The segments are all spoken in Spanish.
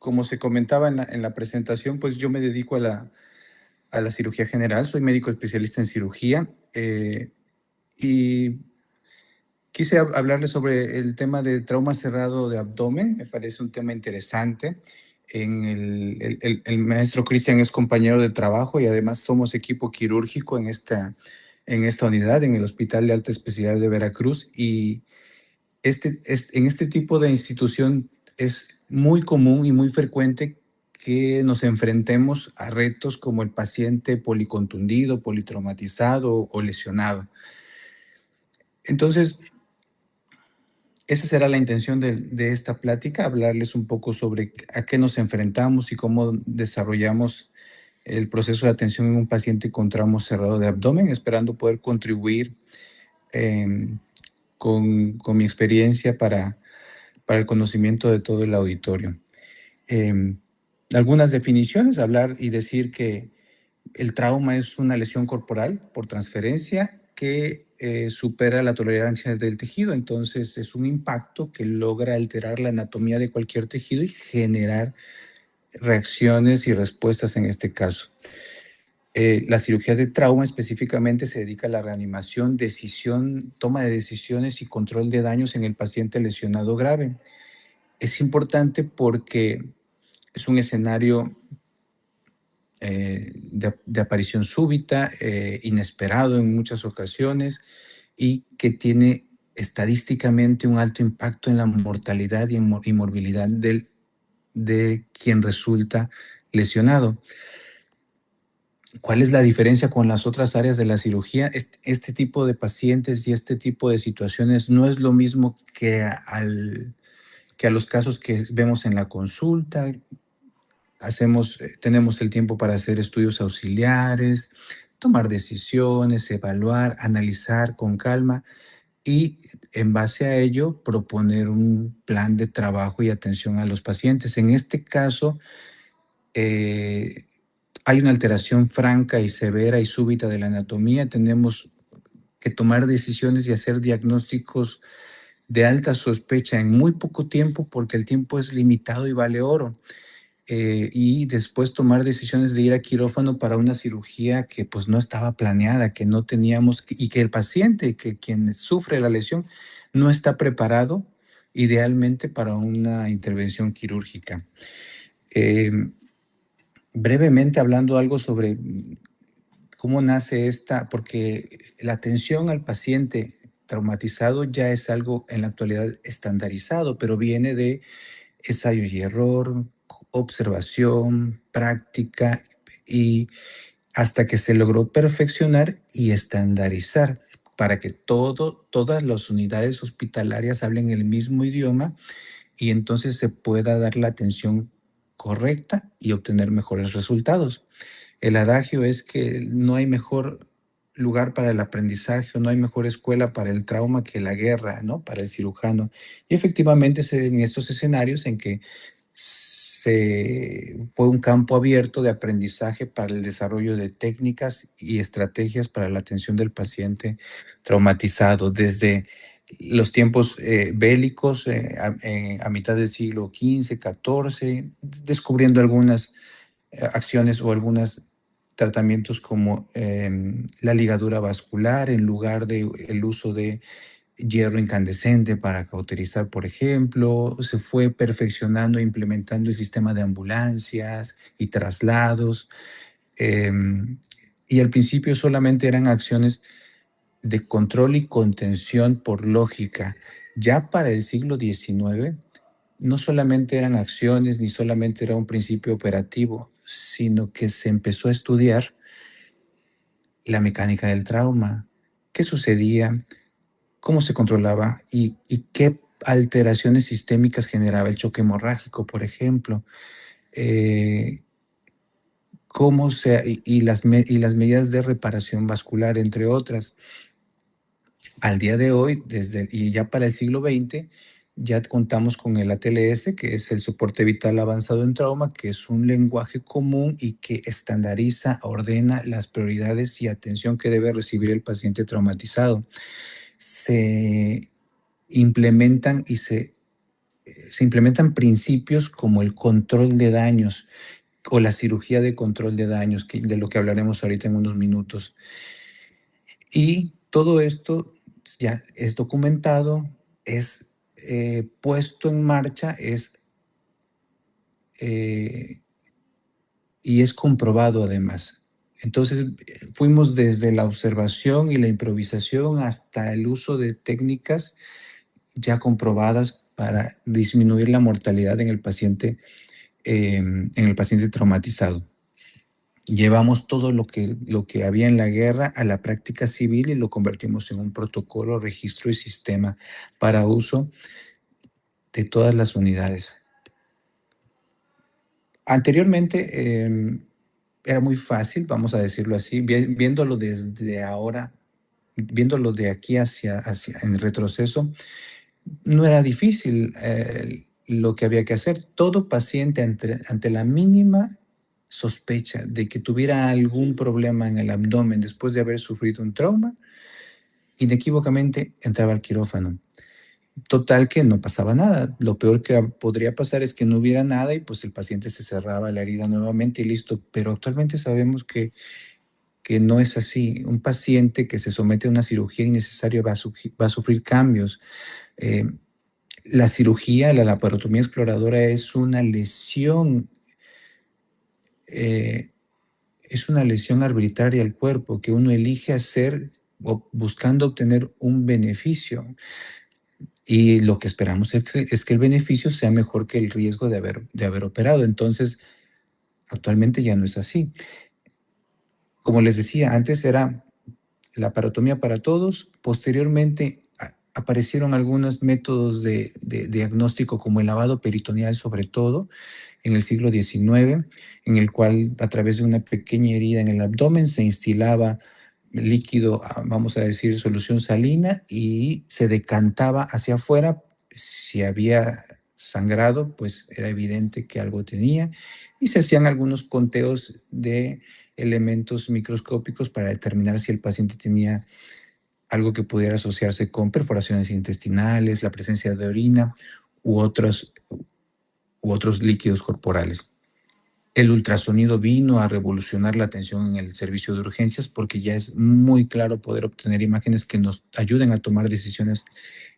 como se comentaba en la presentación, pues yo me dedico a la cirugía general, soy médico especialista en cirugía, y quise hablarles sobre el tema de trauma cerrado de abdomen. Me parece un tema interesante. El maestro Cristian es compañero de trabajo y además somos equipo quirúrgico en esta unidad, en el Hospital de Alta Especialidad de Veracruz. Y en este tipo de institución es muy común y muy frecuente que nos enfrentemos a retos como el paciente policontundido, politraumatizado o lesionado. Entonces, esa será la intención de esta plática, hablarles un poco sobre a qué nos enfrentamos y cómo desarrollamos el proceso de atención en un paciente con trauma cerrado de abdomen, esperando poder contribuir con mi experiencia para el conocimiento de todo el auditorio. Algunas definiciones, hablar y decir que el trauma es una lesión corporal por transferencia que supera la tolerancia del tejido. Entonces, es un impacto que logra alterar la anatomía de cualquier tejido y generar reacciones y respuestas en este caso. La cirugía de trauma específicamente se dedica a la reanimación, decisión, toma de decisiones y control de daños en el paciente lesionado grave. Es importante porque es un escenario de aparición súbita, inesperado en muchas ocasiones y que tiene estadísticamente un alto impacto en la mortalidad y morbilidad de quien resulta lesionado. ¿Cuál es la diferencia con las otras áreas de la cirugía? Este tipo de pacientes y este tipo de situaciones no es lo mismo que a los casos que vemos en la consulta. Tenemos el tiempo para hacer estudios auxiliares, tomar decisiones, evaluar, analizar con calma y en base a ello proponer un plan de trabajo y atención a los pacientes. En este caso, hay una alteración franca y severa y súbita de la anatomía. Tenemos que tomar decisiones y hacer diagnósticos de alta sospecha en muy poco tiempo porque el tiempo es limitado y vale oro. Y después tomar decisiones de ir a quirófano para una cirugía que pues no estaba planeada, que no teníamos y que el paciente, que quien sufre la lesión, no está preparado idealmente para una intervención quirúrgica. Brevemente hablando algo sobre cómo nace porque la atención al paciente traumatizado ya es algo en la actualidad estandarizado, pero viene de ensayo y error, observación, práctica y hasta que se logró perfeccionar y estandarizar para que todas las unidades hospitalarias hablen el mismo idioma y entonces se pueda dar la atención correcta y obtener mejores resultados. El adagio es que no hay mejor lugar para el aprendizaje o no hay mejor escuela para el trauma que la guerra, ¿no? Para el cirujano. Y efectivamente es en estos escenarios en que fue un campo abierto de aprendizaje para el desarrollo de técnicas y estrategias para la atención del paciente traumatizado, desde los tiempos bélicos a mitad del siglo XV, XIV, descubriendo algunas acciones o algunos tratamientos como la ligadura vascular en lugar del uso de hierro incandescente para cauterizar, por ejemplo. Se fue perfeccionando e implementando el sistema de ambulancias y traslados. Y al principio solamente eran acciones de control y contención por lógica. Ya para el siglo XIX, no solamente eran acciones ni solamente era un principio operativo, sino que se empezó a estudiar la mecánica del trauma, qué sucedía, cómo se controlaba y qué alteraciones sistémicas generaba el choque hemorrágico, por ejemplo, y las medidas de reparación vascular, entre otras. Al día de hoy, y ya para el siglo XX, ya contamos con el ATLS, que es el soporte vital avanzado en trauma, que es un lenguaje común y que estandariza, ordena las prioridades y atención que debe recibir el paciente traumatizado. Se implementan y se se implementan principios como el control de daños o la cirugía de control de daños, de lo que hablaremos ahorita en unos minutos. Y todo esto ya es documentado, es puesto en marcha, eh, y es comprobado además. Entonces, fuimos desde la observación y la improvisación hasta el uso de técnicas ya comprobadas para disminuir la mortalidad en el paciente traumatizado. Llevamos todo lo que había en la guerra a la práctica civil y lo convertimos en un protocolo, registro y sistema para uso de todas las unidades. Anteriormente era muy fácil, vamos a decirlo así, viéndolo desde ahora, viéndolo de aquí hacia en retroceso, no era difícil lo que había que hacer. Todo paciente ante la mínima sospecha de que tuviera algún problema en el abdomen después de haber sufrido un trauma, inequívocamente entraba al quirófano. Total que no pasaba nada. Lo peor que podría pasar es que no hubiera nada y pues el paciente se cerraba la herida nuevamente y listo. Pero actualmente sabemos que no es así. Un paciente que se somete a una cirugía innecesaria va a sufrir cambios. Eh, la cirugía, la laparotomía exploradora eh, es una lesión arbitraria al cuerpo que uno elige hacer buscando obtener un beneficio. Y lo que esperamos es que el beneficio sea mejor que el riesgo de haber operado. Entonces, actualmente ya no es así. Como les decía, antes era la parotomía para todos. Posteriormente aparecieron algunos métodos de diagnóstico como el lavado peritoneal, sobre todo en el siglo XIX, en el cual a través de una pequeña herida en el abdomen se instilaba líquido, vamos a decir, solución salina y se decantaba hacia afuera. Si había sangrado, pues era evidente que algo tenía y se hacían algunos conteos de elementos microscópicos para determinar si el paciente tenía algo que pudiera asociarse con perforaciones intestinales, la presencia de orina u otros líquidos corporales. El ultrasonido vino a revolucionar la atención en el servicio de urgencias porque ya es muy claro poder obtener imágenes que nos ayuden a tomar decisiones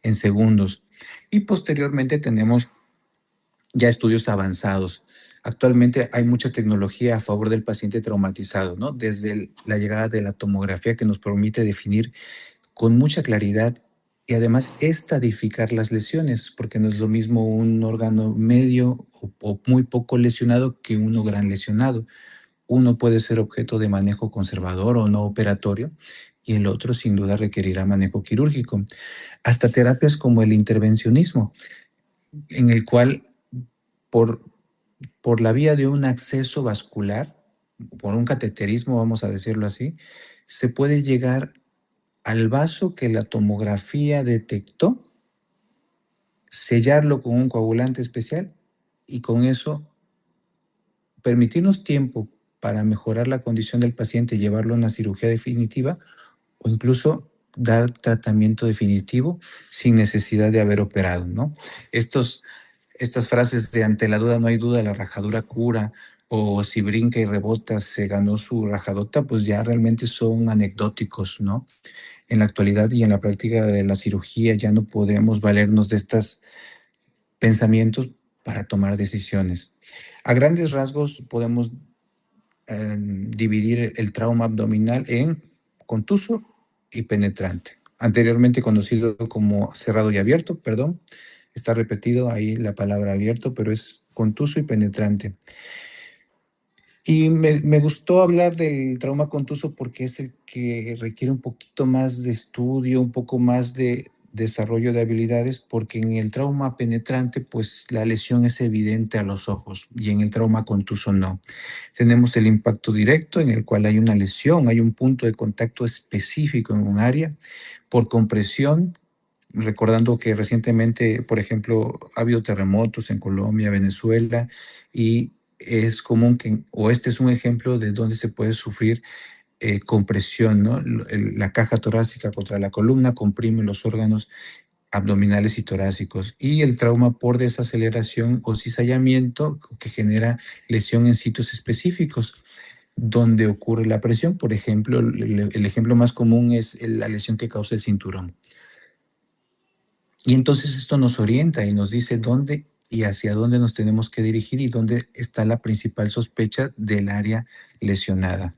en segundos. Y posteriormente tenemos ya estudios avanzados. Actualmente hay mucha tecnología a favor del paciente traumatizado, ¿no? Desde la llegada de la tomografía que nos permite definir con mucha claridad y además estadificar las lesiones, porque no es lo mismo un órgano medio o muy poco lesionado que uno gran lesionado. Uno puede ser objeto de manejo conservador o no operatorio y el otro sin duda requerirá manejo quirúrgico. Hasta terapias como el intervencionismo, en el cual por, por la vía de un acceso vascular, por un cateterismo, vamos a decirlo así, se puede llegar al vaso que la tomografía detectó, sellarlo con un coagulante especial y con eso permitirnos tiempo para mejorar la condición del paciente y llevarlo a una cirugía definitiva o incluso dar tratamiento definitivo sin necesidad de haber operado, ¿no? Estas frases de ante la duda no hay duda, la rajadura cura, o si brinca y rebota se ganó su rajadota, pues ya realmente son anecdóticos, ¿no? En la actualidad y en la práctica de la cirugía ya no podemos valernos de estos pensamientos para tomar decisiones. A grandes rasgos podemos dividir el trauma abdominal en contuso y penetrante. Anteriormente conocido como cerrado y abierto, perdón. Está repetido ahí la palabra abierto, pero es contuso y penetrante. Y me gustó hablar del trauma contuso porque es el que requiere un poquito más de estudio, un poco más de desarrollo de habilidades, porque en el trauma penetrante, pues la lesión es evidente a los ojos y en el trauma contuso no. Tenemos el impacto directo en el cual hay una lesión, hay un punto de contacto específico en un área por compresión, recordando que recientemente, por ejemplo, ha habido terremotos en Colombia, Venezuela, y es común que, o este es un ejemplo de donde se puede sufrir compresión, ¿no? La caja torácica contra la columna comprime los órganos abdominales y torácicos, y el trauma por desaceleración o cizallamiento que genera lesión en sitios específicos donde ocurre la presión. Por ejemplo, el ejemplo más común es la lesión que causa el cinturón. Y entonces esto nos orienta y nos dice dónde y hacia dónde nos tenemos que dirigir y dónde está la principal sospecha del área lesionada.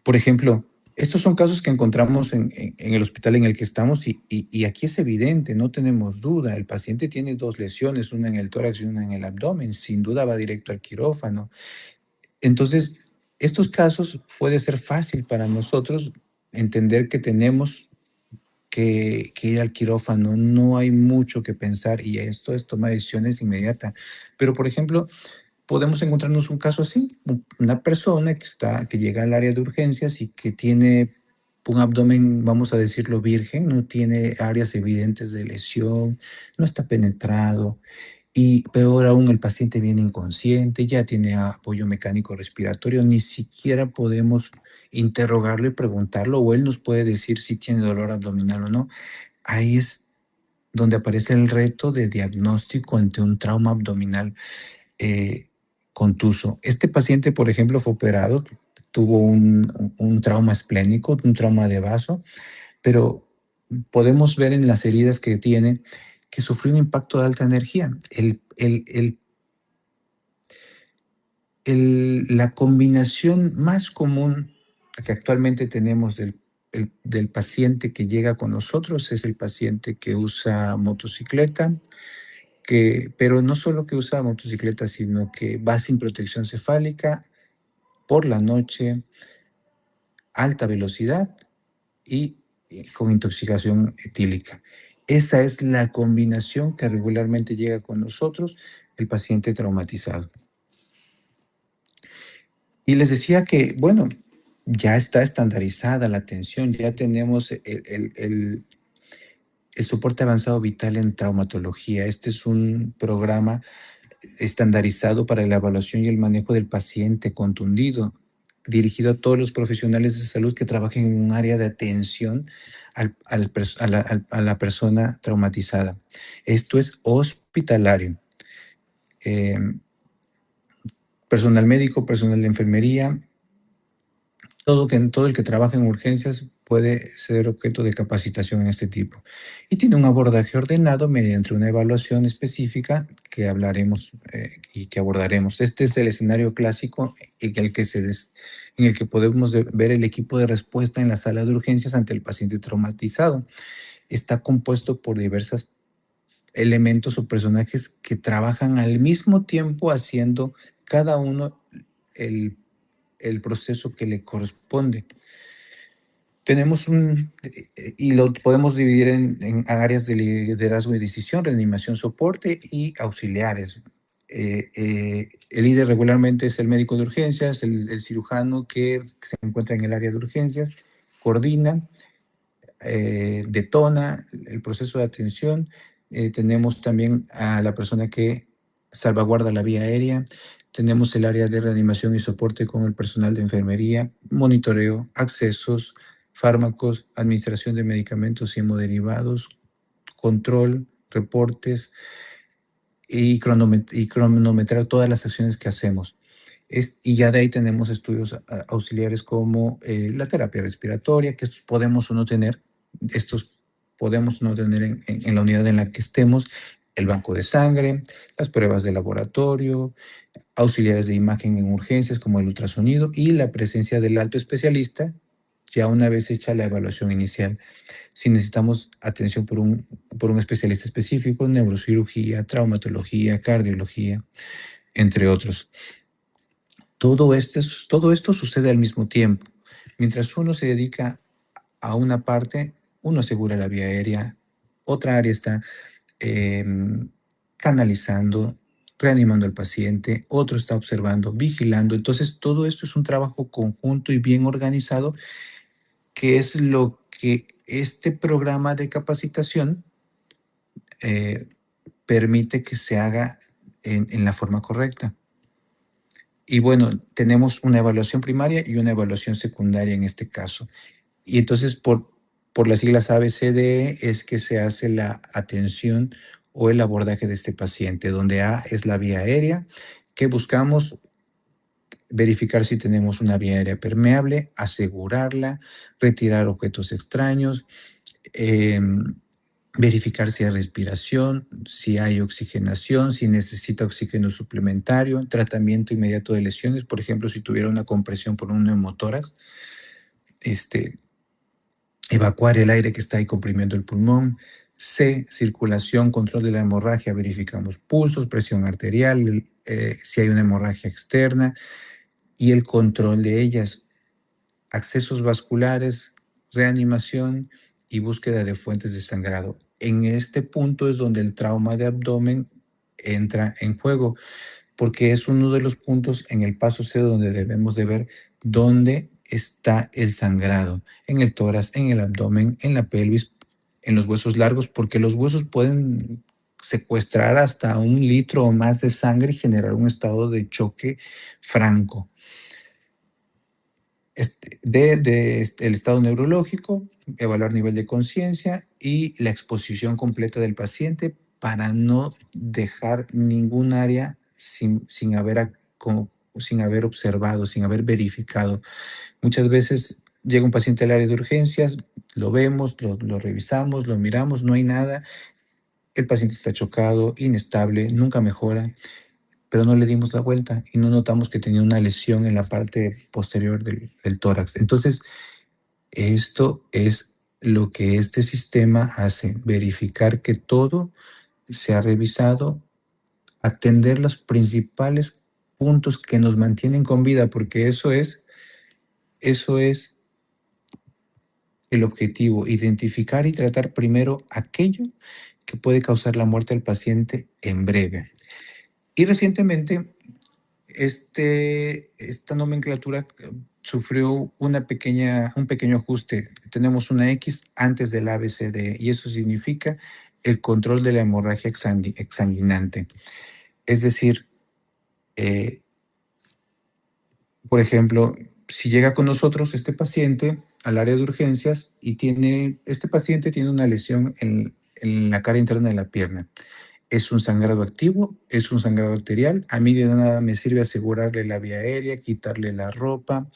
Por ejemplo, estos son casos que encontramos en el hospital en el que estamos y aquí es evidente, no tenemos duda. El paciente tiene dos lesiones, una en el tórax y una en el abdomen. Sin duda va directo al quirófano. Entonces, estos casos puede ser fácil para nosotros entender que tenemos que ir al quirófano. No hay mucho que pensar y esto es toma de decisiones inmediata. Pero, por ejemplo, podemos encontrarnos un caso así, una persona que llega al área de urgencias y que tiene un abdomen, vamos a decirlo, virgen, no tiene áreas evidentes de lesión, no está penetrado y peor aún, el paciente viene inconsciente, ya tiene apoyo mecánico respiratorio, ni siquiera podemos interrogarlo y preguntarlo, o él nos puede decir si tiene dolor abdominal o no. Ahí es donde aparece el reto de diagnóstico ante un trauma abdominal eh, contuso. Este paciente, por ejemplo, fue operado, tuvo un trauma esplénico, un trauma de vaso, pero podemos ver en las heridas que tiene que sufrió un impacto de alta energía. La combinación más común que actualmente tenemos del paciente que llega con nosotros es el paciente que usa motocicleta, pero no solo que usa motocicleta, sino que va sin protección cefálica por la noche, alta velocidad y con intoxicación etílica. Esa es la combinación que regularmente llega con nosotros, el paciente traumatizado. Y les decía que, bueno, ya está estandarizada la atención, ya tenemos el soporte avanzado vital en traumatología. Este es un programa estandarizado para la evaluación y el manejo del paciente contundido, dirigido a todos los profesionales de salud que trabajen en un área de atención a la persona traumatizada. Esto es hospitalario. Eh, Personal médico, personal de enfermería, todo el que trabaja en urgencias puede ser objeto de capacitación en este tipo. Y tiene un abordaje ordenado mediante una evaluación específica que hablaremos y que abordaremos. Este es el escenario clásico en el que podemos ver el equipo de respuesta en la sala de urgencias ante el paciente traumatizado. Está compuesto por diversos elementos o personajes que trabajan al mismo tiempo haciendo cada uno el el proceso que le corresponde. Tenemos y lo podemos dividir en áreas de liderazgo y decisión, reanimación, soporte y auxiliares. El líder regularmente es el médico de urgencias, el cirujano que se encuentra en el área de urgencias, coordina, detona el proceso de atención. Tenemos también a la persona que salvaguarda la vía aérea. Tenemos el área de reanimación y soporte con el personal de enfermería, monitoreo, accesos, fármacos, administración de medicamentos y hemoderivados, control, reportes y cronometrar todas las acciones que hacemos. Y ya de ahí tenemos estudios auxiliares como la terapia respiratoria, que estos podemos no tener en la unidad en la que estemos, el banco de sangre, las pruebas de laboratorio, auxiliares de imagen en urgencias como el ultrasonido y la presencia del alto especialista ya una vez hecha la evaluación inicial. Si necesitamos atención por un especialista específico, neurocirugía, traumatología, cardiología, entre otros. Todo esto sucede al mismo tiempo. Mientras uno se dedica a una parte, uno asegura la vía aérea, otra área está canalizando, reanimando al paciente, otro está observando, vigilando. Entonces, todo esto es un trabajo conjunto y bien organizado, que es lo que este programa de capacitación eh, permite que se haga en la forma correcta. Y bueno, tenemos una evaluación primaria y una evaluación secundaria en este caso. Y entonces, por las siglas ABCDE, es que se hace la atención o el abordaje de este paciente, donde A es la vía aérea, que buscamos verificar si tenemos una vía aérea permeable, asegurarla, retirar objetos extraños, verificar si hay respiración, si hay oxigenación, si necesita oxígeno suplementario, tratamiento inmediato de lesiones, por ejemplo, si tuviera una compresión por un neumotórax, evacuar el aire que está ahí comprimiendo el pulmón. C, circulación, control de la hemorragia, verificamos pulsos, presión arterial, si hay una hemorragia externa y el control de ellas, accesos vasculares, reanimación y búsqueda de fuentes de sangrado. En este punto es donde el trauma de abdomen entra en juego, porque es uno de los puntos en el paso C donde debemos de ver dónde está el sangrado, en el tórax, en el abdomen, en la pelvis, en los huesos largos, porque los huesos pueden secuestrar hasta 1 litro o más de sangre y generar un estado de choque franco. El estado neurológico, evaluar nivel de conciencia y la exposición completa del paciente para no dejar ningún área sin haber observado, sin haber verificado. Muchas veces llega un paciente al área de urgencias, lo vemos, lo revisamos, lo miramos, no hay nada, el paciente está chocado, inestable, nunca mejora, pero no le dimos la vuelta y no notamos que tenía una lesión en la parte posterior del tórax. Entonces, esto es lo que este sistema hace, verificar que todo se ha revisado, atender los principales puntos que nos mantienen con vida, porque eso es el objetivo, identificar y tratar primero aquello que puede causar la muerte al paciente en breve. Y recientemente esta nomenclatura sufrió un pequeño ajuste. Tenemos una X antes del ABCD y eso significa el control de la hemorragia exsanguinante. Es decir, por ejemplo, si llega con nosotros este paciente al área de urgencias y este paciente tiene una lesión en la cara interna de la pierna. Es un sangrado activo, es un sangrado arterial. A mí de nada me sirve asegurarle la vía aérea, quitarle la ropa,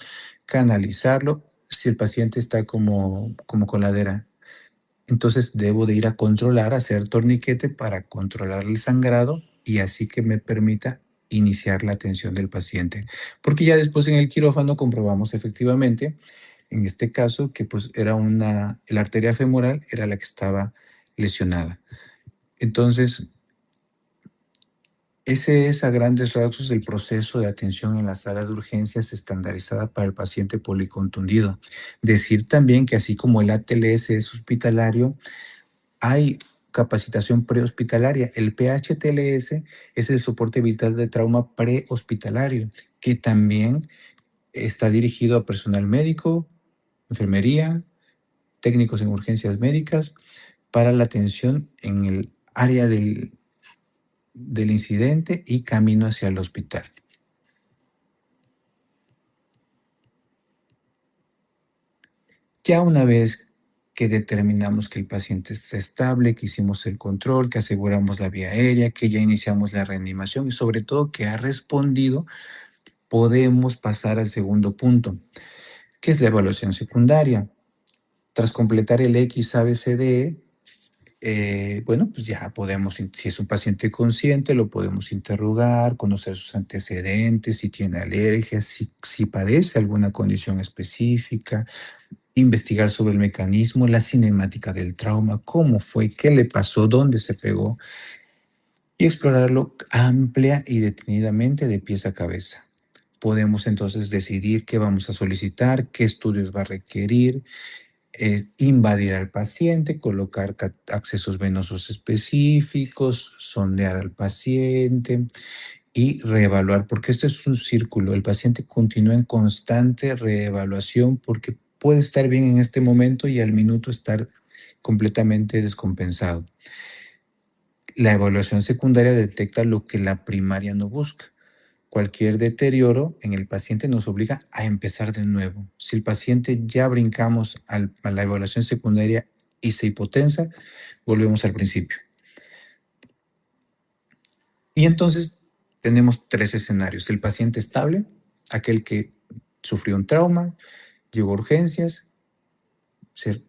canalizarlo, si el paciente está como coladera. Entonces debo de ir a controlar, hacer torniquete para controlar el sangrado y así que me permita iniciar la atención del paciente. Porque ya después en el quirófano comprobamos efectivamente, en este caso, que pues la arteria femoral era la que estaba lesionada. Entonces, ese es a grandes rasgos el proceso de atención en la sala de urgencias estandarizada para el paciente policontundido. Decir también que así como el ATLS es hospitalario, hay capacitación prehospitalaria. El PHTLS es el soporte vital de trauma prehospitalario, que también está dirigido a personal médico, enfermería, técnicos en urgencias médicas, para la atención en el área del incidente y camino hacia el hospital. Ya una vez que determinamos que el paciente está estable, que hicimos el control, que aseguramos la vía aérea, que ya iniciamos la reanimación y sobre todo que ha respondido, podemos pasar al segundo punto, que es la evaluación secundaria. Tras completar el XABCDE, bueno, pues ya podemos, si es un paciente consciente, lo podemos interrogar, conocer sus antecedentes, si tiene alergias, si padece alguna condición específica, investigar sobre el mecanismo, la cinemática del trauma, cómo fue, qué le pasó, dónde se pegó, y explorarlo amplia y detenidamente de pies a cabeza. Podemos entonces decidir qué vamos a solicitar, qué estudios va a requerir, invadir al paciente, colocar accesos venosos específicos, sondear al paciente y reevaluar, porque esto es un círculo. El paciente continúa en constante reevaluación porque puede estar bien en este momento y al minuto estar completamente descompensado. La evaluación secundaria detecta lo que la primaria no busca. Cualquier deterioro en el paciente nos obliga a empezar de nuevo. Si el paciente ya brincamos a la evaluación secundaria y se hipotensa, volvemos al principio. Y entonces tenemos 3 escenarios. El paciente estable, aquel que sufrió un trauma, llegó a urgencias,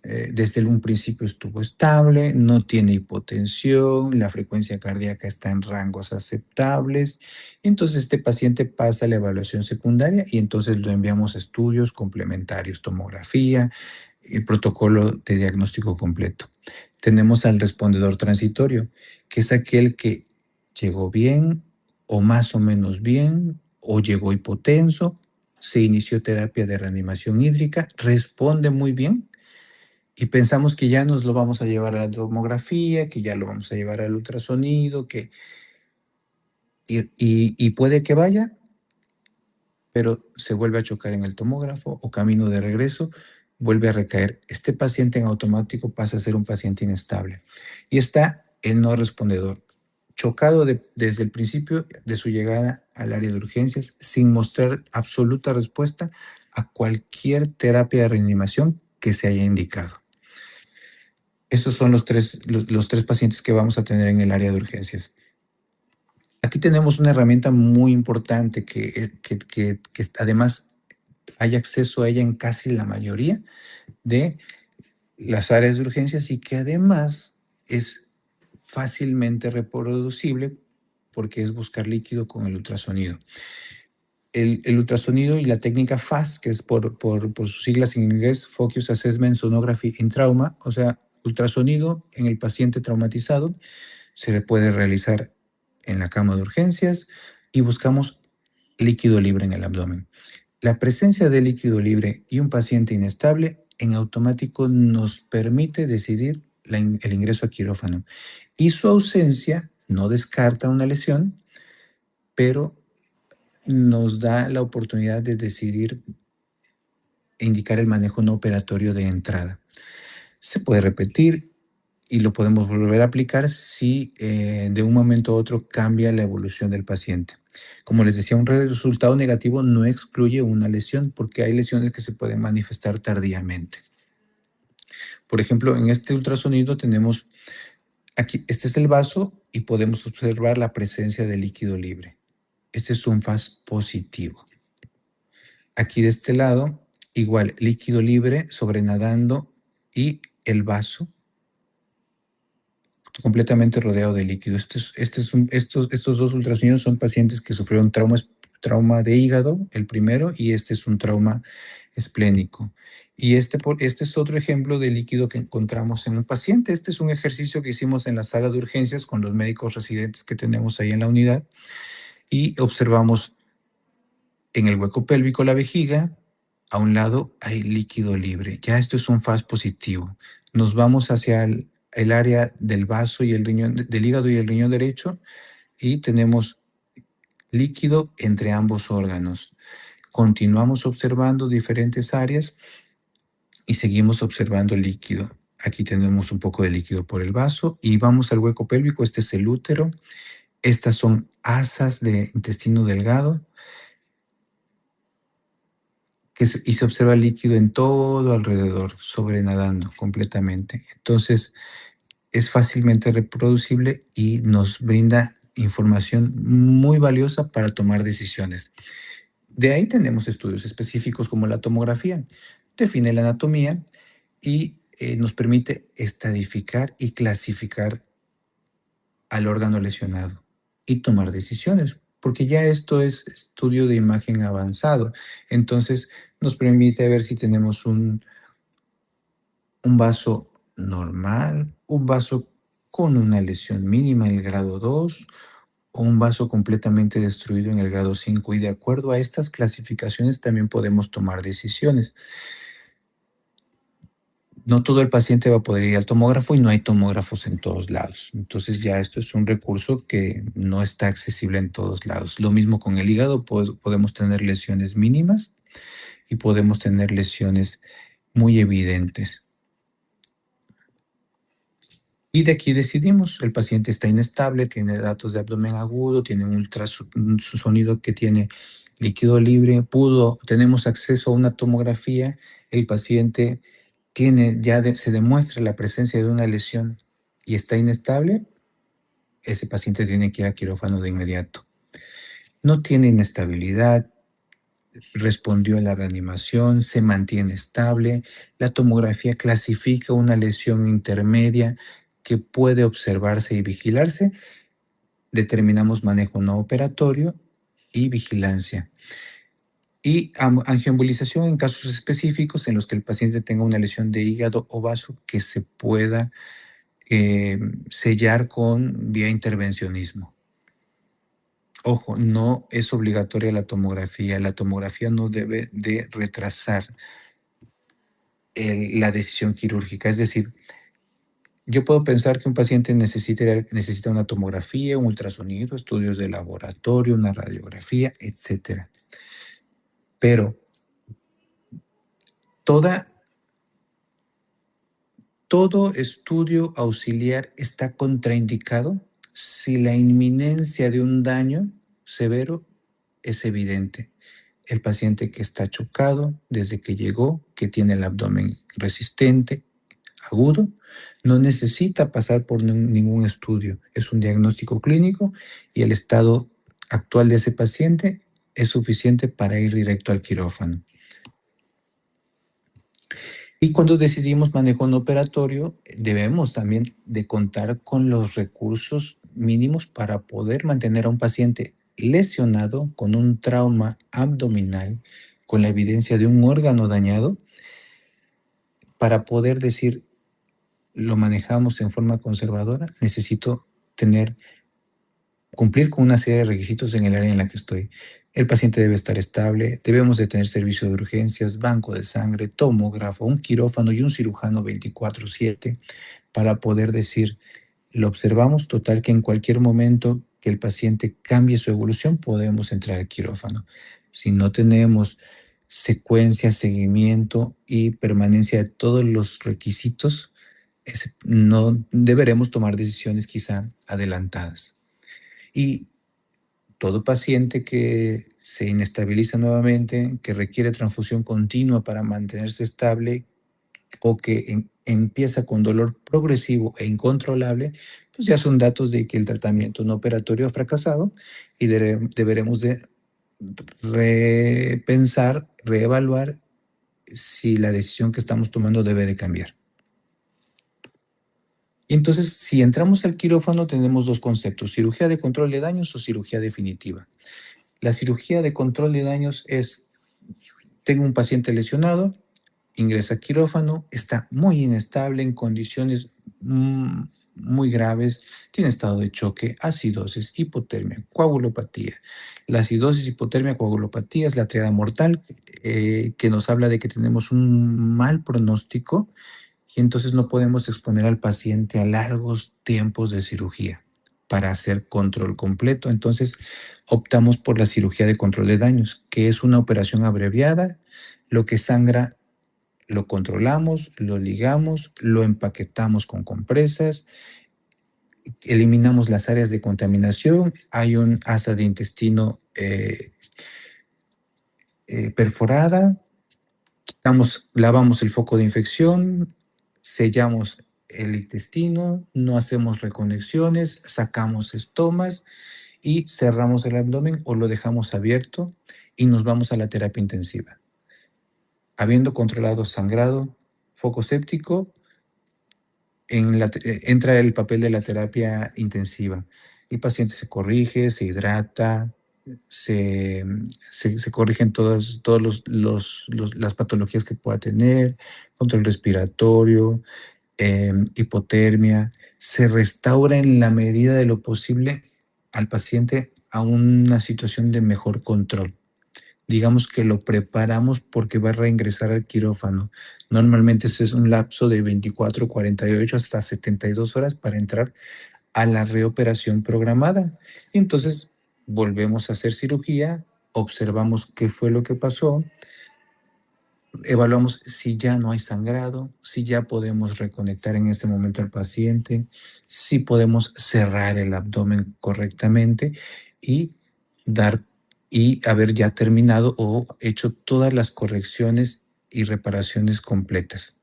desde un principio estuvo estable, no tiene hipotensión, la frecuencia cardíaca está en rangos aceptables. Entonces este paciente pasa a la evaluación secundaria y entonces lo enviamos a estudios complementarios, tomografía, el protocolo de diagnóstico completo. Tenemos al respondedor transitorio, que es aquel que llegó bien o más o menos bien o llegó hipotenso, se inició terapia de reanimación hídrica, responde muy bien y pensamos que ya nos lo vamos a llevar a la tomografía, que ya lo vamos a llevar al ultrasonido, y puede que vaya, pero se vuelve a chocar en el tomógrafo o camino de regreso, vuelve a recaer. Este paciente en automático pasa a ser un paciente inestable. Y está el no respondedor, chocado desde el principio de su llegada al área de urgencias, sin mostrar absoluta respuesta a cualquier terapia de reanimación que se haya indicado. Esos son los tres pacientes que vamos a tener en el área de urgencias. Aquí tenemos una herramienta muy importante que además hay acceso a ella en casi la mayoría de las áreas de urgencias y que además es fácilmente reproducible porque es buscar líquido con el ultrasonido. El ultrasonido y la técnica FAST, que es por sus siglas en inglés, Focus Assessment Sonography in Trauma, o sea, ultrasonido en el paciente traumatizado, se le puede realizar en la cama de urgencias y buscamos líquido libre en el abdomen. La presencia de líquido libre y un paciente inestable en automático nos permite decidir el ingreso a quirófano y su ausencia no descarta una lesión, pero nos da la oportunidad de decidir e indicar el manejo no operatorio de entrada. Se puede repetir y lo podemos volver a aplicar si de un momento a otro cambia la evolución del paciente. Como les decía, un resultado negativo no excluye una lesión porque hay lesiones que se pueden manifestar tardíamente. Por ejemplo, en este ultrasonido tenemos aquí, este es el vaso y podemos observar la presencia de líquido libre. Este es un FAS positivo. Aquí de este lado, igual, líquido libre sobrenadando y el vaso completamente rodeado de líquido. Estos dos ultrasonidos son pacientes que sufrieron trauma de hígado, el primero, y este es un trauma esplénico. Y este es otro ejemplo de líquido que encontramos en un paciente. Este es un ejercicio que hicimos en la sala de urgencias con los médicos residentes que tenemos ahí en la unidad y observamos en el hueco pélvico la vejiga, a un lado hay líquido libre. Ya esto es un FAS positivo. Nos vamos hacia el área del vaso y el riñón, del hígado y el riñón derecho, y tenemos líquido entre ambos órganos. Continuamos observando diferentes áreas y seguimos observando el líquido. Aquí tenemos un poco de líquido por el vaso y vamos al hueco pélvico. Este es el útero. Estas son asas de intestino delgado y se observa líquido en todo alrededor, sobrenadando completamente. Entonces, es fácilmente reproducible y nos brinda información muy valiosa para tomar decisiones. De ahí tenemos estudios específicos como la tomografía. Define la anatomía y nos permite estadificar y clasificar al órgano lesionado y tomar decisiones, porque ya esto es estudio de imagen avanzado. Entonces, nos permite ver si tenemos un vaso normal, un vaso con una lesión mínima en el grado 2 o un vaso completamente destruido en el grado 5. Y de acuerdo a estas clasificaciones también podemos tomar decisiones. No todo el paciente va a poder ir al tomógrafo y no hay tomógrafos en todos lados. Entonces ya esto es un recurso que no está accesible en todos lados. Lo mismo con el hígado, podemos tener lesiones mínimas y podemos tener lesiones muy evidentes. Y de aquí decidimos, el paciente está inestable, tiene datos de abdomen agudo, tiene un sonido que tiene líquido libre, tenemos acceso a una tomografía, el paciente se demuestra la presencia de una lesión y está inestable, ese paciente tiene que ir a quirófano de inmediato. No tiene inestabilidad, respondió a la reanimación, se mantiene estable, la tomografía clasifica una lesión intermedia que puede observarse y vigilarse, determinamos manejo no operatorio y vigilancia. Y angioembolización en casos específicos en los que el paciente tenga una lesión de hígado o vaso que se pueda sellar con vía intervencionismo. Ojo, no es obligatoria la tomografía no debe de retrasar la decisión quirúrgica. Es decir, yo puedo pensar que un paciente necesita una tomografía, un ultrasonido, estudios de laboratorio, una radiografía, etcétera. Pero todo estudio auxiliar está contraindicado si la inminencia de un daño severo es evidente. El paciente que está chocado desde que llegó, que tiene el abdomen resistente, agudo, no necesita pasar por ningún estudio. Es un diagnóstico clínico y el estado actual de ese paciente es suficiente para ir directo al quirófano. Y cuando decidimos manejo no operatorio, debemos también de contar con los recursos mínimos para poder mantener a un paciente lesionado con un trauma abdominal, con la evidencia de un órgano dañado, para poder decir, lo manejamos en forma conservadora, necesito cumplir con una serie de requisitos en el área en la que estoy. El paciente debe estar estable, debemos de tener servicio de urgencias, banco de sangre, tomógrafo, un quirófano y un cirujano 24/7 para poder decir, lo observamos, total que en cualquier momento que el paciente cambie su evolución podemos entrar al quirófano. Si no tenemos secuencia, seguimiento y permanencia de todos los requisitos, no deberemos tomar decisiones quizá adelantadas. Y todo paciente que se inestabiliza nuevamente, que requiere transfusión continua para mantenerse estable o que empieza con dolor progresivo e incontrolable, pues ya son datos de que el tratamiento no operatorio ha fracasado y deberemos de repensar, reevaluar si la decisión que estamos tomando debe de cambiar. Y entonces, si entramos al quirófano, tenemos dos conceptos: cirugía de control de daños o cirugía definitiva. La cirugía de control de daños es, tengo un paciente lesionado, ingresa a quirófano, está muy inestable, en condiciones muy graves, tiene estado de choque, acidosis, hipotermia, coagulopatía. La acidosis, hipotermia, coagulopatía es la triada mortal que nos habla de que tenemos un mal pronóstico y entonces no podemos exponer al paciente a largos tiempos de cirugía para hacer control completo. Entonces optamos por la cirugía de control de daños, que es una operación abreviada. Lo que sangra lo controlamos, lo ligamos, lo empaquetamos con compresas, eliminamos las áreas de contaminación, hay un asa de intestino perforada, lavamos el foco de infección, sellamos el intestino, no hacemos reconexiones, sacamos estomas y cerramos el abdomen o lo dejamos abierto y nos vamos a la terapia intensiva. Habiendo controlado sangrado, foco séptico, entra el papel de la terapia intensiva. El paciente se corrige, se hidrata, se corrigen todas las patologías que pueda tener, control respiratorio, hipotermia. Se restaura en la medida de lo posible al paciente a una situación de mejor control. Digamos que lo preparamos porque va a reingresar al quirófano. Normalmente ese es un lapso de 24, 48 hasta 72 horas para entrar a la reoperación programada. Y entonces volvemos a hacer cirugía, observamos qué fue lo que pasó, Evaluamos si ya no hay sangrado, si ya podemos reconectar en ese momento al paciente, si podemos cerrar el abdomen correctamente y dar y haber ya terminado o hecho todas las correcciones y reparaciones completas.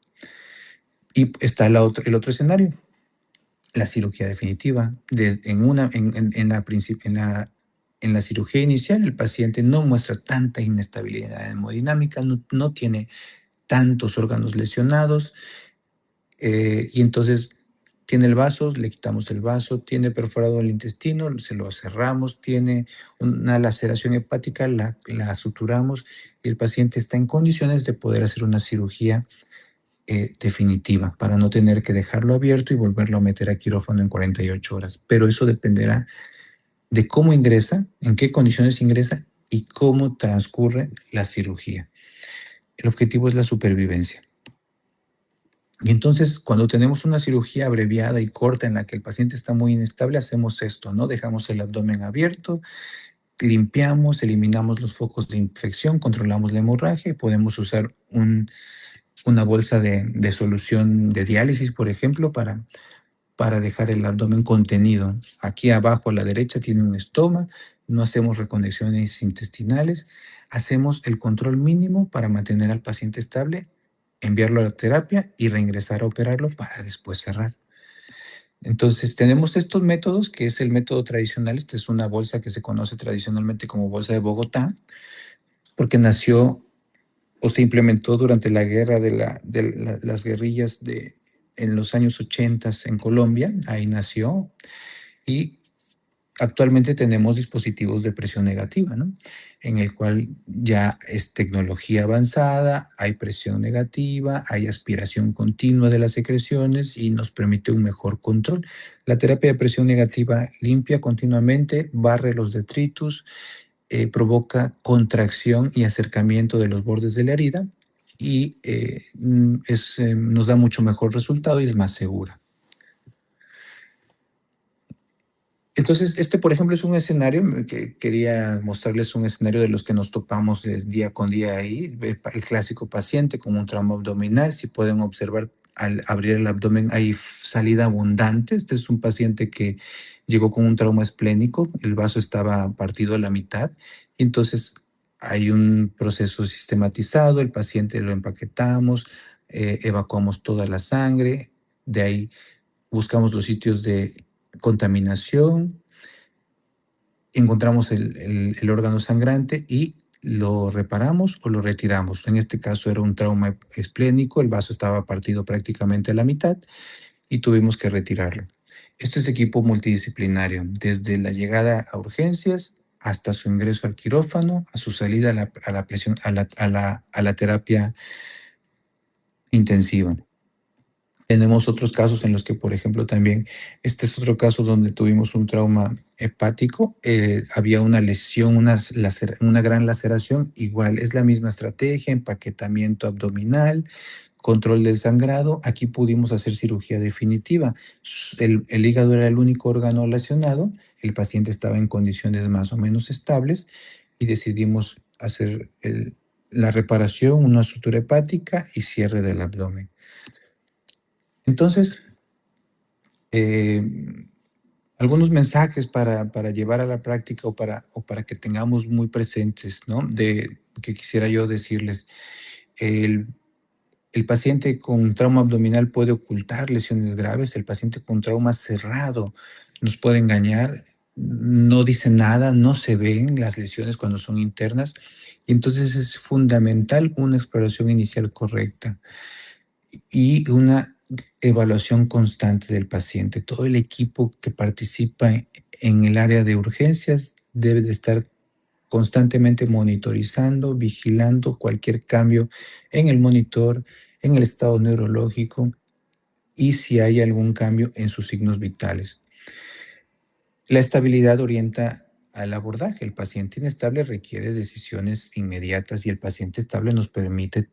Y está el otro escenario, la cirugía definitiva. En la cirugía inicial, el paciente no muestra tanta inestabilidad hemodinámica, no tiene tantos órganos lesionados, y entonces tiene el vaso, le quitamos el vaso, tiene perforado el intestino, se lo cerramos, tiene una laceración hepática, la suturamos y el paciente está en condiciones de poder hacer una cirugía definitiva para no tener que dejarlo abierto y volverlo a meter a quirófano en 48 horas. Pero eso dependerá de cómo ingresa, en qué condiciones ingresa y cómo transcurre la cirugía. El objetivo es la supervivencia. Y entonces, cuando tenemos una cirugía abreviada y corta en la que el paciente está muy inestable, hacemos esto, ¿no? Dejamos el abdomen abierto, limpiamos, eliminamos los focos de infección, controlamos la hemorragia y podemos usar una bolsa de solución de diálisis, por ejemplo, para dejar el abdomen contenido. Aquí abajo a la derecha tiene un estoma, no hacemos reconexiones intestinales, hacemos el control mínimo para mantener al paciente estable, enviarlo a la terapia y reingresar a operarlo para después cerrar. Entonces, tenemos estos métodos, que es el método tradicional. Esta es una bolsa que se conoce tradicionalmente como bolsa de Bogotá, porque nació o se implementó durante la guerra las guerrillas en los años 80 en Colombia. Ahí nació. Y actualmente tenemos dispositivos de presión negativa, ¿no? En el cual ya es tecnología avanzada, hay presión negativa, hay aspiración continua de las secreciones y nos permite un mejor control. La terapia de presión negativa limpia continuamente, barre los detritus, provoca contracción y acercamiento de los bordes de la herida y nos da mucho mejor resultado y es más segura. Entonces, por ejemplo, es un escenario que quería mostrarles, un escenario de los que nos topamos día con día ahí, el clásico paciente con un trauma abdominal. Si pueden observar, al abrir el abdomen hay salida abundante. Este es un paciente que llegó con un trauma esplénico, el vaso estaba partido a la mitad, y entonces hay un proceso sistematizado, el paciente lo empaquetamos, evacuamos toda la sangre, de ahí buscamos los sitios de contaminación, encontramos el órgano sangrante y lo reparamos o lo retiramos. En este caso era un trauma esplénico, el vaso estaba partido prácticamente a la mitad y tuvimos que retirarlo. Esto es equipo multidisciplinario, desde la llegada a urgencias hasta su ingreso al quirófano, a su salida a la terapia intensiva. Tenemos otros casos en los que, por ejemplo, también, este es otro caso donde tuvimos un trauma hepático, había una lesión, una gran laceración, igual es la misma estrategia, empaquetamiento abdominal, control del sangrado. Aquí pudimos hacer cirugía definitiva. El hígado era el único órgano lesionado, el paciente estaba en condiciones más o menos estables y decidimos hacer la reparación, una sutura hepática y cierre del abdomen. Entonces, eh, algunos mensajes para llevar a la práctica o para que tengamos muy presentes, ¿no? Que quisiera yo decirles. El, el paciente con trauma abdominal puede ocultar lesiones graves, el paciente con trauma cerrado nos puede engañar, no dice nada, no se ven las lesiones cuando son internas, y entonces es fundamental una exploración inicial correcta y una evaluación constante del paciente. Todo el equipo que participa en el área de urgencias debe de estar constantemente monitorizando, vigilando cualquier cambio en el monitor, en el estado neurológico y si hay algún cambio en sus signos vitales. La estabilidad orienta al abordaje. El paciente inestable requiere decisiones inmediatas y el paciente estable nos permite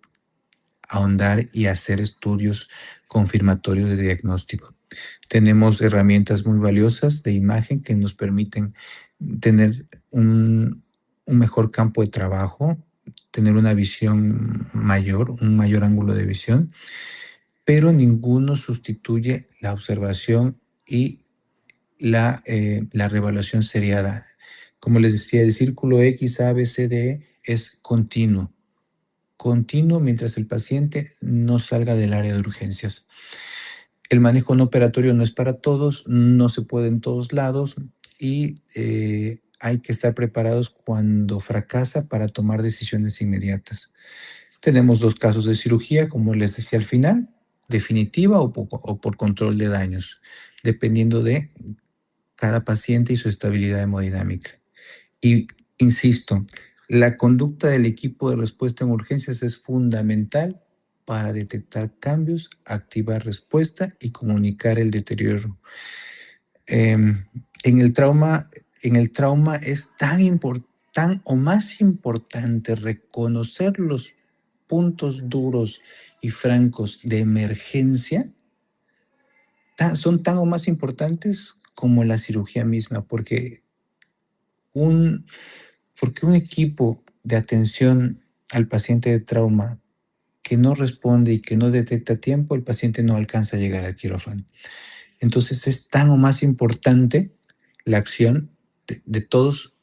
ahondar y hacer estudios confirmatorios de diagnóstico. Tenemos herramientas muy valiosas de imagen que nos permiten tener un mejor campo de trabajo. tener una visión mayor, un mayor ángulo de visión, pero ninguno sustituye la observación y la reevaluación seriada. Como les decía, el círculo X, A, B, C, D es continuo mientras el paciente no salga del área de urgencias. El manejo no operatorio no es para todos, no se puede en todos lados y hay que estar preparados cuando fracasa para tomar decisiones inmediatas. Tenemos dos casos de cirugía, como les decía al final, definitiva o por control de daños, dependiendo de cada paciente y su estabilidad hemodinámica. Y insisto, la conducta del equipo de respuesta en urgencias es fundamental para detectar cambios, activar respuesta y comunicar el deterioro. En el trauma es tan o más importante reconocer los puntos duros y francos de emergencia, son tan o más importantes como la cirugía misma, porque un equipo de atención al paciente de trauma que no responde y que no detecta a tiempo, el paciente no alcanza a llegar al quirófano. Entonces es tan o más importante la acción de todos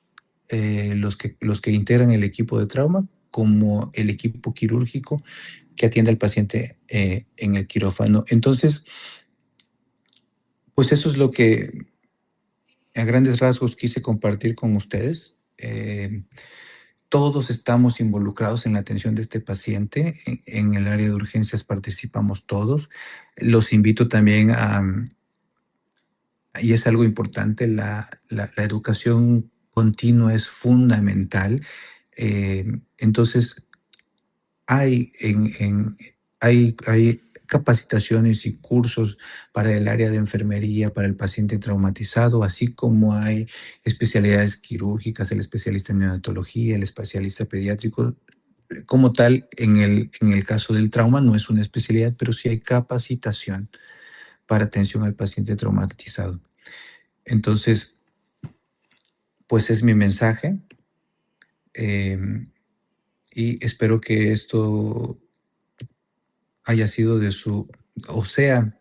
los que integran el equipo de trauma como el equipo quirúrgico que atiende al paciente en el quirófano. Entonces, pues eso es lo que a grandes rasgos quise compartir con ustedes. Todos estamos involucrados en la atención de este paciente. En el área de urgencias participamos todos. Los invito también y es algo importante, la educación continua es fundamental. Entonces, hay, hay capacitaciones y cursos para el área de enfermería, para el paciente traumatizado, así como hay especialidades quirúrgicas, el especialista en neonatología, el especialista pediátrico. Como tal, en el caso del trauma no es una especialidad, pero sí hay capacitación para atención al paciente traumatizado. Entonces, pues es mi mensaje y espero que esto haya sido o sea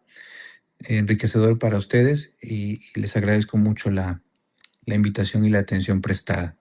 enriquecedor para ustedes y les agradezco mucho la invitación y la atención prestada.